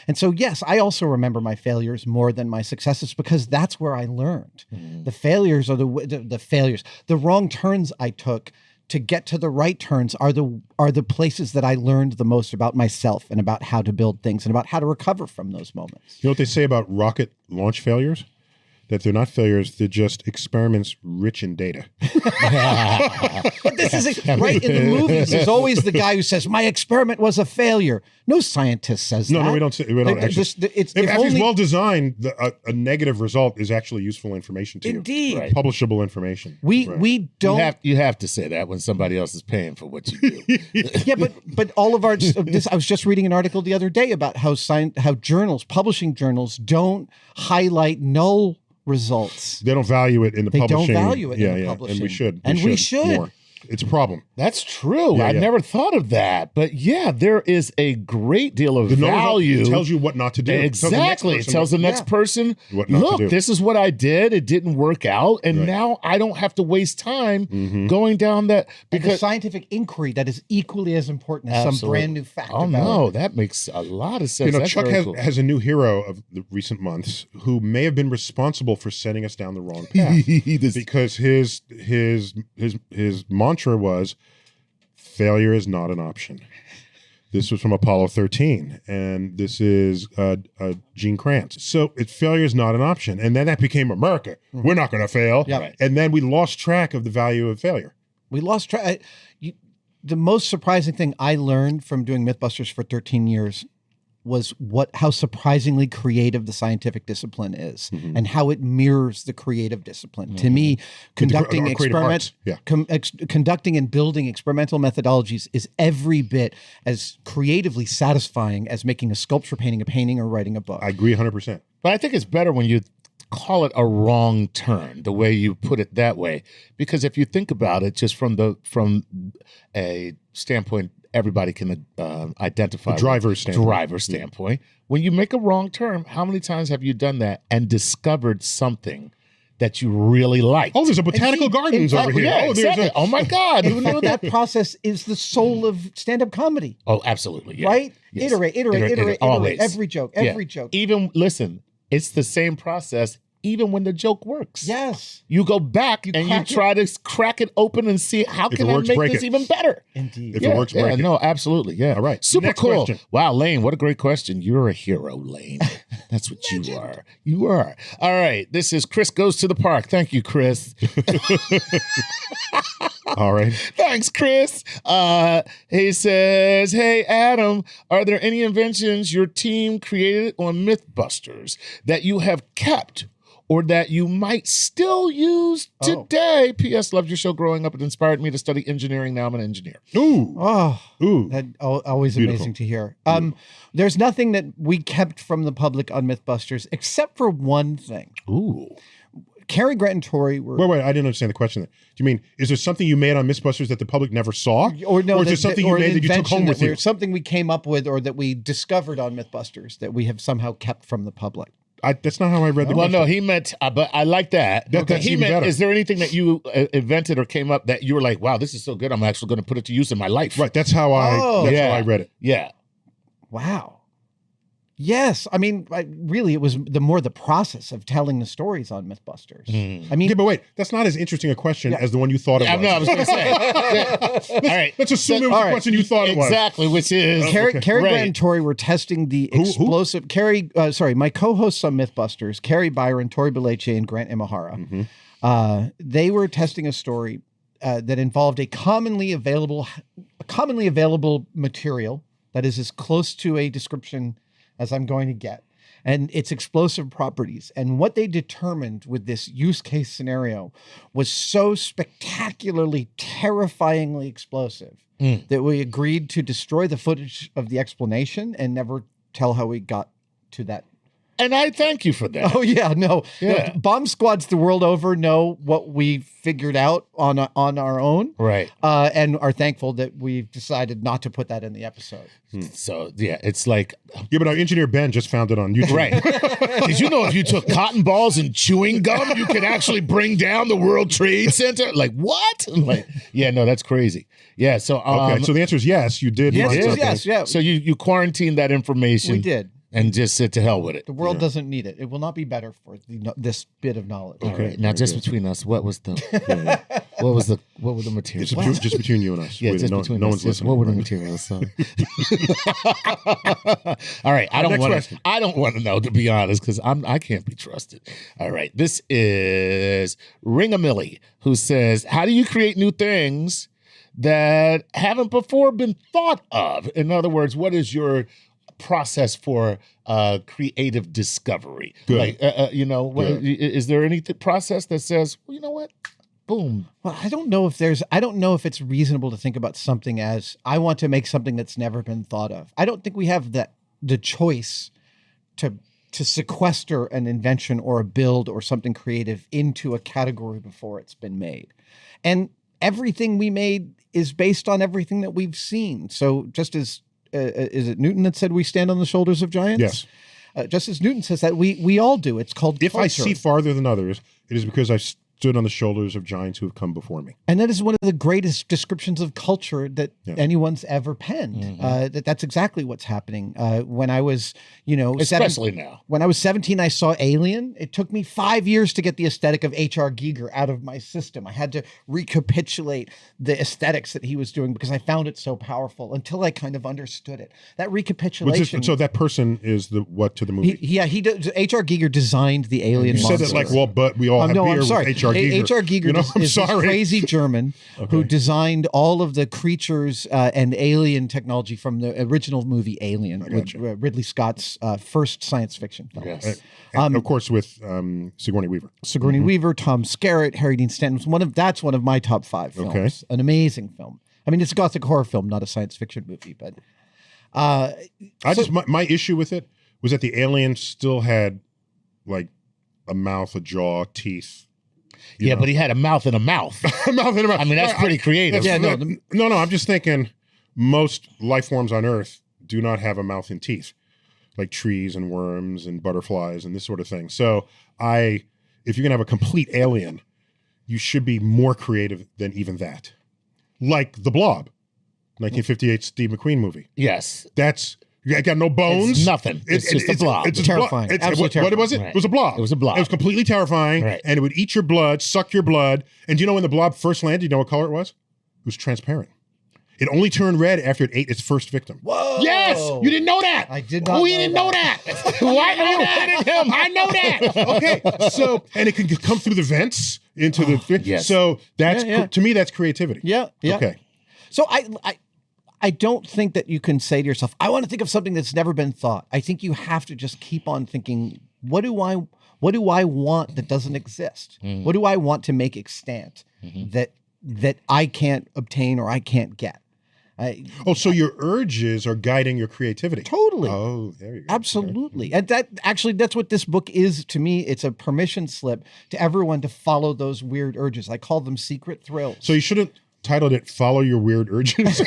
And so, yes, I also remember my failures more than my successes because that's where I learned. The failures are the failures. The wrong turns I took to get to the right turns are the places that I learned the most about myself and about how to build things and about how to recover from those moments. You know what they say about rocket launch failures? That they're not failures, they're just experiments rich in data. But this is right in the movies. There's always the guy who says, my experiment was a failure. No scientist says that. No, we don't actually. If it's well designed, a negative result is actually useful information to you. Indeed. Right. Publishable information. We don't. You have to say that when somebody else is paying for what you do. Yeah, but all of our I was just reading an article the other day about how publishing journals don't highlight null results. They don't value it in the publishing. They don't value it in the publishing. And we should. We should. More. It's a problem. That's true. I never thought of that. But yeah, there is a great deal of value. It tells you what not to do. Exactly. It tells the next person, what not to do. This is what I did. It didn't work out. And now I don't have to waste time going down that. Because the scientific inquiry that is equally as important as some brand new fact. Oh, no. That makes a lot of sense. That's Chuck has a new hero of the recent months who may have been responsible for setting us down the wrong path. Because his mantra was failure is not an option. This was from Apollo 13, and this is Gene Kranz. So failure is not an option, and then that became America. We're not going to fail, and then we lost track of the value of failure. We lost track. The most surprising thing I learned from doing Mythbusters for 13 years was how surprisingly creative the scientific discipline is and how it mirrors the creative discipline. To me, conducting conducting and building experimental methodologies is every bit as creatively satisfying as making a sculpture, painting a painting, or writing a book. I agree 100%. But I think it's better when you call it a wrong turn, the way you put it that way. Because if you think about it, just from a standpoint everybody can identify. A driver's standpoint. When you make a wrong turn, how many times have you done that and discovered something that you really like. Oh, there's a botanical gardens over here. Yeah, Oh, there's exactly. Oh my God. You know that process is the soul of stand-up comedy, Oh, absolutely. Yeah. right? Yes. Iterate. Always. Every joke. Even, listen, it's the same process even when the joke works. Yes, You go back and you crack it. try to crack it open and see how If can it I works, make break this it. even better. indeed. If it works, break it. No, absolutely. Yeah. All right. Super Next cool. question. Wow, Lane, what a great question. You're a hero, Lane. That's what you are. You are. All right. This is Chris Goes to the Park. Thank you, Chris. All right. Thanks, Chris. He says, hey, Adam, are there any inventions your team created on Mythbusters that you have kept or that you might still use today? P.S. Loved your show growing up. It inspired me to study engineering. Now I'm an engineer. Ooh. Oh, Ooh. that always Beautiful. amazing to hear. There's nothing that we kept from the public on Mythbusters except for one thing. Ooh. Cary Grant and Tori were. Wait, I didn't understand the question. Do you mean, is there something you made on Mythbusters that the public never saw? Or no, is there something you made that you took home with you? Something we came up with or that we discovered on Mythbusters that we have somehow kept from the public. That's not how I read the Well, question. no, he meant, but I like that. That's He even meant, better. is there anything that you invented or came up that you were like, wow, this is so good, I'm actually going to put it to use in my life? Right, that's how I read it. Yeah. Wow. Yes, I mean, really, it was the process of telling the stories on Mythbusters. I mean, Yeah, but wait, that's not as interesting a question as the one you thought it was. No, I was going to say. All right. Let's assume it was the question you thought it was. Exactly, which is Cary right. Grant and Tori were testing the explosive. My co-hosts on Mythbusters, Carrie Byron, Tori Beleche, and Grant Imahara. They were testing a story that involved a commonly available material that is as close to a description as I'm going to get, and its explosive properties. And what they determined with this use case scenario was so spectacularly, terrifyingly explosive that we agreed to destroy the footage of the explanation and never tell how we got to that. And I thank you for that. Oh yeah, no. Yeah. Bomb squads the world over know what we figured out on our own, Right. and are thankful that we've decided not to put that in the episode. So, yeah, it's like, Yeah, but our engineer Ben just found it on YouTube. right. Did you know if you took cotton balls and chewing gum, you could actually bring down the World Trade Center? Like, what? I'm like, yeah, no, that's crazy. Yeah, so. Okay, so the answer is yes, you did. Yes, find something. yes, yeah. So you quarantined that information. We did. And just said to hell with it. The world doesn't need it. It will not be better for this bit of knowledge. All right. Now, just between us, what were the materials? It's just between you and us. Yeah, Wait, just no between no us. one's Just listening. what were the materials? So. All right, I don't Next want question. to. I don't want to know, to be honest, because I can't be trusted. All right, this is Ringamilly, who says, "How do you create new things that haven't before been thought of? In other words, what is your process for creative discovery? Good. Like, is there any process that says, well, you know what? Boom. Well, I don't know if it's reasonable to think about something as I want to make something that's never been thought of. I don't think we have the choice to sequester an invention or a build or something creative into a category before it's been made. And everything we made is based on everything that we've seen. So just as is it Newton that said we stand on the shoulders of giants? Yes. Just as Newton says that we all do. It's called If I culture. see farther than others, it is because I stood on the shoulders of giants who have come before me. And that is one of the greatest descriptions of culture that anyone's ever penned. That's exactly what's happening. When I was, Especially now. When I was 17, I saw Alien. It took me 5 years to get the aesthetic of H.R. Giger out of my system. I had to recapitulate the aesthetics that he was doing because I found it so powerful until I kind of understood it. That recapitulation. So that person is the what to the movie? He does. H.R. Giger designed the Alien You monster. said that like, well, but we all have No, beer I'm with sorry. H.R. Giger. H.R. Giger I'm is this sorry. crazy German who designed all of the creatures and alien technology from the original movie Alien, with Ridley Scott's first science fiction film. Yes. And of course, with Sigourney Weaver. Sigourney Weaver, Tom Skerritt, Harry Dean Stanton. That's one of my top 5 films. Okay. An amazing film. I mean, it's a gothic horror film, not a science fiction movie, but My issue with it was that the alien still had like a mouth, a jaw, teeth. Yeah, but he had a mouth and a mouth. A mouth and a mouth. I mean, that's pretty creative. Yeah, no, No. I'm just thinking most life forms on Earth do not have a mouth and teeth, like trees and worms and butterflies and this sort of thing. So if you're going to have a complete alien, you should be more creative than even that. Like The Blob, 1958 Steve McQueen movie. Yes. That's, you got no bones. It's nothing. It's just a blob. It's terrifying. What was it? Right. It was a blob. It was a blob. It was completely terrifying, Right. and it would eat your blood, suck your blood. And do you know when the blob first landed, you know what color it was? It was transparent. It only turned red after it ate its first victim. Whoa! Yes, you didn't know that. I did not. We didn't know that. Why are you hitting him? I know that. Okay, so and it can come through the vents into the thing. yes. So that's Yeah. to me that's creativity. Yeah. Okay. So I don't think that you can say to yourself, I want to think of something that's never been thought. I think you have to just keep on thinking, what do I want that doesn't exist? What do I want to make extant that I can't obtain or I can't get? So your urges are guiding your creativity. Totally. Oh, there you go. Absolutely. And that's what this book is to me. It's a permission slip to everyone to follow those weird urges. I call them secret thrills. So you shouldn't titled it "Follow Your Weird Urges." Be a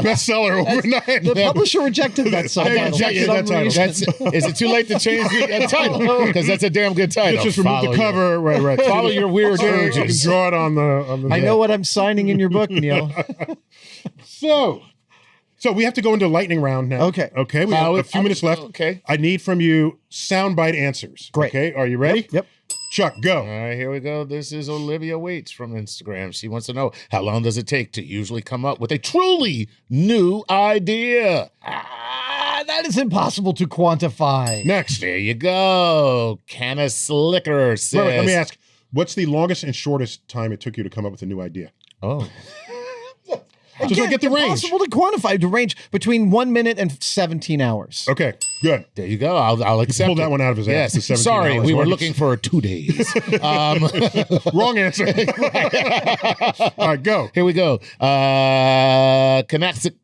bestseller overnight. The publisher rejected that subtitle. Rejected that title. Is it too late to change the title? Because that's a damn good title. Let's just remove the cover. Right. Follow your weird So you can urges. draw it on the. I know what I'm signing in your book, Neil. So we have to go into lightning round now. Okay. Okay. We have a few minutes left. Okay. I need from you soundbite answers. Great. Okay. Are you ready? Yep. Chuck, go. All right, here we go. This is Olivia Waits from Instagram. She wants to know, how long does it take to usually come up with a truly new idea? That is impossible to quantify. Next. There you go. Canna Slicker says. Wait, let me ask. What's the longest and shortest time it took you to come up with a new idea? Oh. Just like get the range. Impossible to quantify. The range between 1 minute and 17 hours. Okay, good. There you go. I'll accept Pulled it. that one out of his ass. Yes. the 17 Sorry, hours we were one. looking for 2 days. Wrong answer. All right, go. Here we go.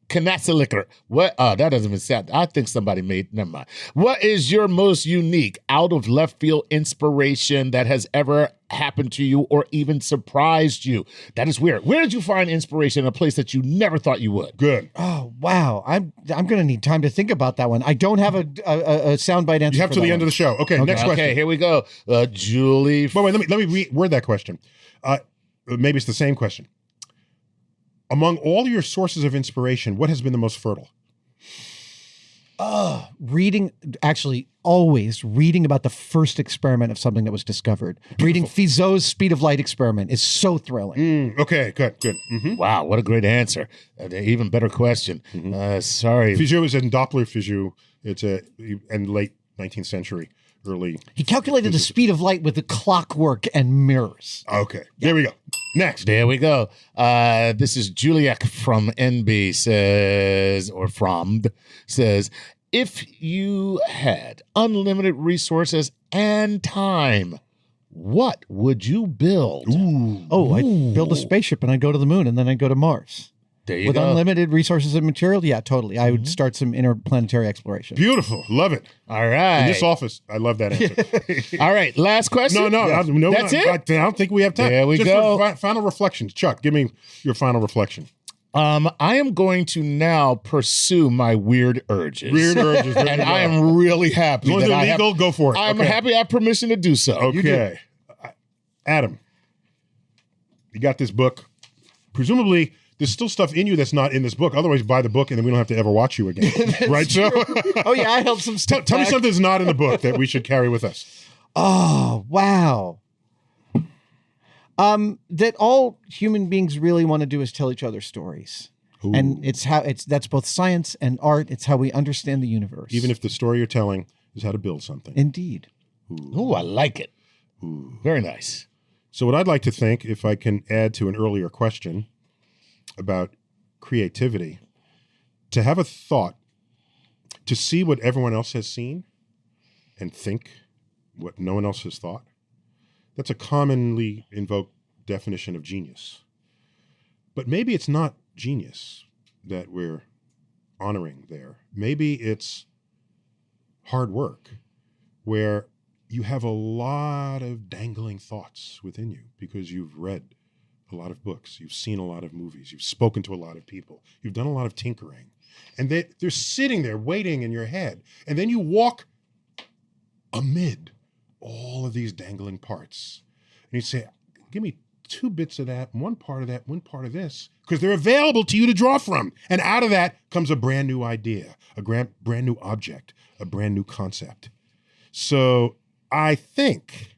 Canasilicker. What? That doesn't even sound. I think somebody made. Never mind. What is your most unique, out of left field inspiration that has ever happened to you or even surprised you? That is weird. Where did you find inspiration in a place that you never thought you would? Good. Oh wow, I'm gonna need time to think about that one. I don't have a soundbite answer. You have to the end of the show. Okay, next question. Okay, here we go. Julie. Wait, let me reword that question. Maybe it's the same question. Among all your sources of inspiration, what has been the most fertile? Reading, actually, always reading about the first experiment of something that was discovered. Reading Fizeau's speed of light experiment is so thrilling. Okay, good. Mm-hmm. Wow, what a great answer. Even better question. Sorry. Fizeau is in Doppler Fizeau. It's in late 19th century, early. He calculated the speed of light with the clockwork and mirrors. Okay, there we go. Next. There we go. This is Juliet from NB says, if you had unlimited resources and time, what would you build? I'd build a spaceship and I'd go to the moon and then I'd go to Mars. There you With go. unlimited resources and material, yeah, totally. I would start some interplanetary exploration. Beautiful. Love it. All right. In this office, I love that answer. All right. Last question. No. That's it? I don't think we have time. There we Just go. for final reflections. Chuck, give me your final reflection. I am going to now pursue my weird urges. Weird urges. There And you go. I am really happy As long as that they're I have, legal, go for it. I'm Okay. happy I have permission to do so. You do. Okay. Adam, you got this book. Presumably, there's still stuff in you that's not in this book. Otherwise, buy the book and then we don't have to ever watch you again. Right? So, Oh yeah, I held some stuff. tell me back. something that's not in the book that we should carry with us. Oh wow. That all human beings really want to do is tell each other stories. Ooh. And that's both science and art. It's how we understand the universe. Even if the story you're telling is how to build something. Indeed. Ooh, I like it. Very nice. So what I'd like to think, if I can add to an earlier question about creativity, to have a thought, to see what everyone else has seen and think what no one else has thought, that's a commonly invoked definition of genius. But maybe it's not genius that we're honoring there. Maybe it's hard work where you have a lot of dangling thoughts within you because you've read a lot of books, you've seen a lot of movies, you've spoken to a lot of people, you've done a lot of tinkering, and they're sitting there waiting in your head. And then you walk amid all of these dangling parts. And you say, give me 2 bits of that, 1 part of that, 1 part of this, because they're available to you to draw from. And out of that comes a brand new idea, a brand new object, a brand new concept. So I think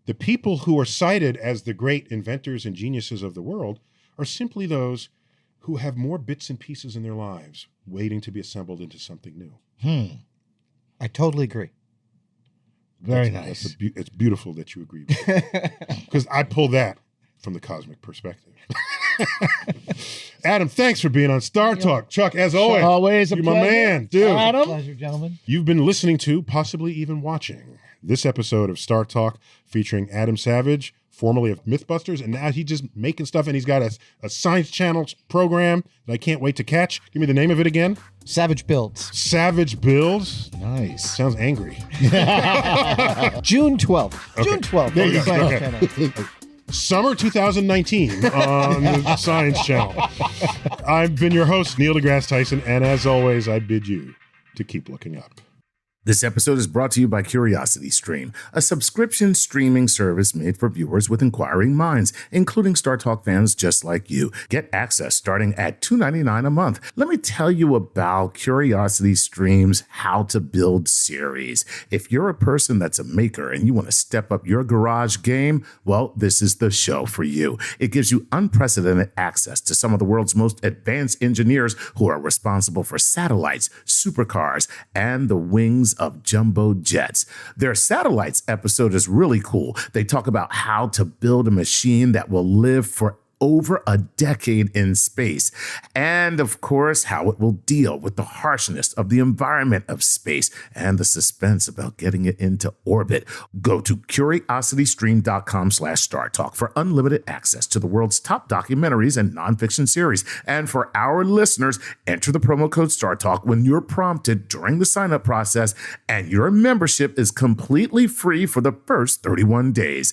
the people who are cited as the great inventors and geniuses of the world are simply those who have more bits and pieces in their lives waiting to be assembled into something new. I totally agree. Very nice. It's beautiful that you agree with me. Because I pull that from the cosmic perspective. Adam, thanks for being on Star Talk. Chuck, as always. Always a you're pleasure. my man, dude. Adam. Pleasure, gentlemen. You've been listening to, possibly even watching, this episode of Star Talk featuring Adam Savage, formerly of Mythbusters, and now he's just making stuff, and he's got a Science Channel program that I can't wait to catch. Give me the name of it again. Savage Builds. Savage Builds. Nice. Sounds angry. June 12th. Okay. June 12th. There you go. Science Okay. Channel. Summer 2019 on the Science Channel. I've been your host, Neil deGrasse Tyson, and as always, I bid you to keep looking up. This episode is brought to you by CuriosityStream, a subscription streaming service made for viewers with inquiring minds, including Startalk fans just like you. Get access starting at $2.99 a month. Let me tell you about CuriosityStream's How to Build series. If you're a person that's a maker and you want to step up your garage game, well, this is the show for you. It gives you unprecedented access to some of the world's most advanced engineers who are responsible for satellites, supercars, and the wings of jumbo jets. Their satellites episode is really cool. They talk about how to build a machine that will live for over a decade in space. And of course, how it will deal with the harshness of the environment of space and the suspense about getting it into orbit. Go to curiositystream.com/StarTalk for unlimited access to the world's top documentaries and nonfiction series. And for our listeners, enter the promo code StarTalk when you're prompted during the sign-up process, and your membership is completely free for the first 31 days.